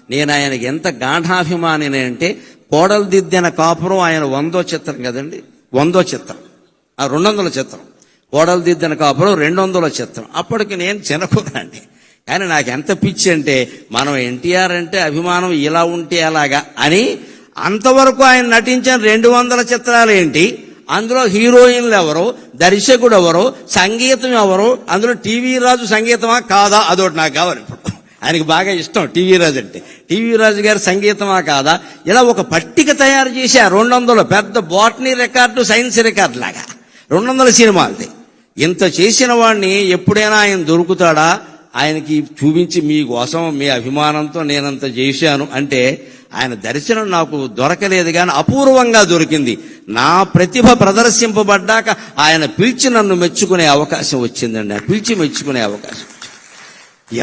నేను ఆయనకి ఎంత గాఢాభిమానిని అంటే, కోడలు దిద్దిన కాపురం ఆయన 100వ చిత్రం కదండి, 100వ చిత్రం, 200ల చిత్రం. కోడలు దిద్దిన కాపురం 200ల చిత్రం. అప్పటికి నేను చిన్నకురాండి. కానీ నాకు ఎంత పిచ్చి అంటే, మనం ఎన్టీఆర్ అంటే అభిమానం ఇలా ఉంటే అలాగా అని, అంతవరకు ఆయన నటించిన 200 చిత్రాలు ఏంటి, అందులో హీరోయిన్లు ఎవరు, దర్శకుడు ఎవరు, సంగీతం ఎవరు, అందులో టీవీ రాజు సంగీతమా కాదా, అదొకటి నాకు కావాలి. ఇప్పుడు ఆయనకి బాగా ఇష్టం టీవీ రాజు అంటే. టీవీ రాజు గారి సంగీతమా కాదా, ఇలా ఒక పట్టిక తయారు చేసి 200 పెద్ద బాటనీ రికార్డు, సైన్స్ రికార్డు లాగా 200 సినిమాలది. ఇంత చేసిన వాడిని ఎప్పుడైనా ఆయన దొరుకుతాడా, ఆయనకి చూపించి మీకోసం మీ అభిమానంతో నేనంత చేశాను అంటే, ఆయన దర్శనం నాకు దొరకలేదు, కానీ అపూర్వంగా దొరికింది. నా ప్రతిభ ప్రదర్శింపబడ్డాక ఆయన పిలిచి నన్ను మెచ్చుకునే అవకాశం వచ్చిందండి. పిలిచి మెచ్చుకునే అవకాశం.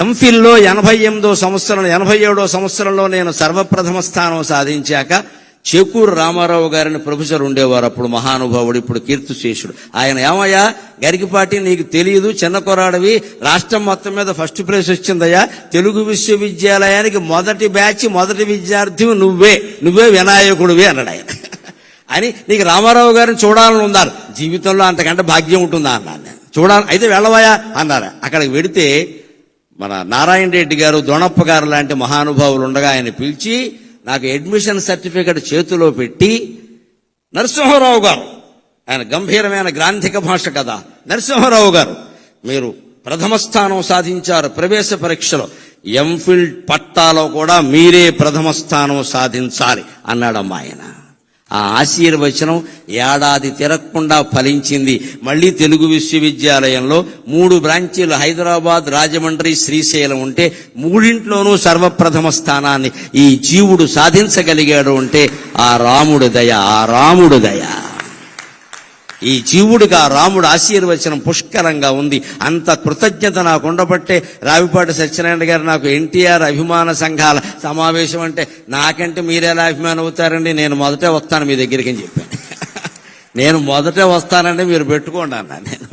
ఎంఫిల్లో 87వ సంవత్సరంలో నేను సర్వప్రథమ స్థానం సాధించాక, చేకూరు రామారావు గారిని ప్రొఫెసర్ ఉండేవారు అప్పుడు, మహానుభావుడు, ఇప్పుడు కీర్తిశేషుడు. ఆయన, ఏమయ్యా గరికిపాటి, నీకు తెలియదు, చిన్న కొరాడవి, రాష్ట్రం మొత్తం మీద ఫస్ట్ ప్రైజ్ వచ్చిందయ్యా, తెలుగు విశ్వవిద్యాలయానికి మొదటి బ్యాచ్, మొదటి విద్యార్థి నువ్వే వినాయకుడివి అన్నాడు ఆయన. అని, నీకు రామారావు గారిని చూడాలని ఉన్నారు, జీవితంలో అంతకంటే భాగ్యం ఉంటుందా అన్నాను నేను. చూడాలి, అయితే వెళ్ళవయా అన్నారు. అక్కడికి వెడితే మన నారాయణ రెడ్డి గారు, దొణప్ప గారు లాంటి మహానుభావులు ఉండగా ఆయన పిలిచి నాకు అడ్మిషన్ సర్టిఫికెట్ చేతిలో పెట్టి, నరసింహారావు గారు, ఆయన గంభీరమైన గ్రాంధిక భాష కదా, నరసింహారావు గారు, మీరు ప్రథమ స్థానం సాధించారు ప్రవేశ పరీక్షలో, ఎంఫిల్ పట్టాలో కూడా మీరే ప్రథమ స్థానం సాధించాలి అన్నాడమ్మా ఆయన. ఆ ఆశీర్వచనం ఏడాది తిరగకుండా ఫలించింది. మళ్ళీ తెలుగు విశ్వవిద్యాలయంలో 3 బ్రాంచీలు, హైదరాబాద్, రాజమండ్రి, శ్రీశైలం ఉంటే 3ంట్లోనూ సర్వప్రథమ స్థానాన్ని ఈ జీవుడు సాధించగలిగాడు అంటే ఆ రాముడు దయ. ఈ జీవుడికి ఆ రాముడు ఆశీర్వచనం పుష్కలంగా ఉంది. అంత కృతజ్ఞత నాకు ఉండబట్టే రావిపాటి సత్యనారాయణ గారు నాకు ఎన్టీఆర్ అభిమాన సంఘాల సమావేశం అంటే, నాకంటే మీరెలా అభిమానం అవుతారండి, నేను మొదటే వస్తాను మీ దగ్గరికి అని చెప్పాను. నేను మొదటే వస్తానంటే మీరు పెట్టుకోండి అన్నా నేను.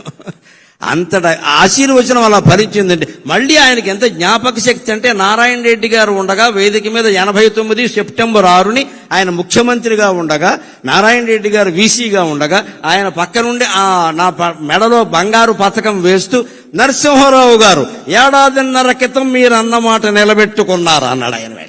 అంతటా ఆశీర్వచనం అలా ఫలించిందండి. మళ్ళీ ఆయనకి ఎంత జ్ఞాపక శక్తి అంటే, నారాయణ రెడ్డి గారు ఉండగా వేదిక మీద 89 సెప్టెంబర్ 6ని ఆయన ముఖ్యమంత్రిగా ఉండగా, నారాయణ రెడ్డి గారు వీసీగా ఉండగా, ఆయన పక్క నుండి నా మెడలో బంగారు పథకం వేస్తూ, నరసింహారావు గారు 1.5 క్రితం మీరు అన్నమాట నిలబెట్టుకున్నారు అన్నాడు ఆయన.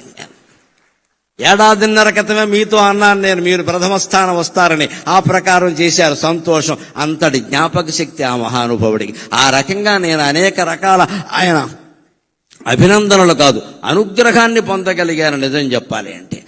1.5 క్రితమే మీతో అన్నాను నేను, మీరు ప్రథమ స్థానం వస్తారని. ఆ ప్రకారం చేశారు, సంతోషం. అంతటి జ్ఞాపక శక్తి ఆ మహానుభావుడికి. ఆ రకంగా నేను అనేక రకాల ఆయన అభినందనలు కాదు, అనుగ్రహాన్ని పొందగలిగాను నిజం చెప్పాలి అంటే.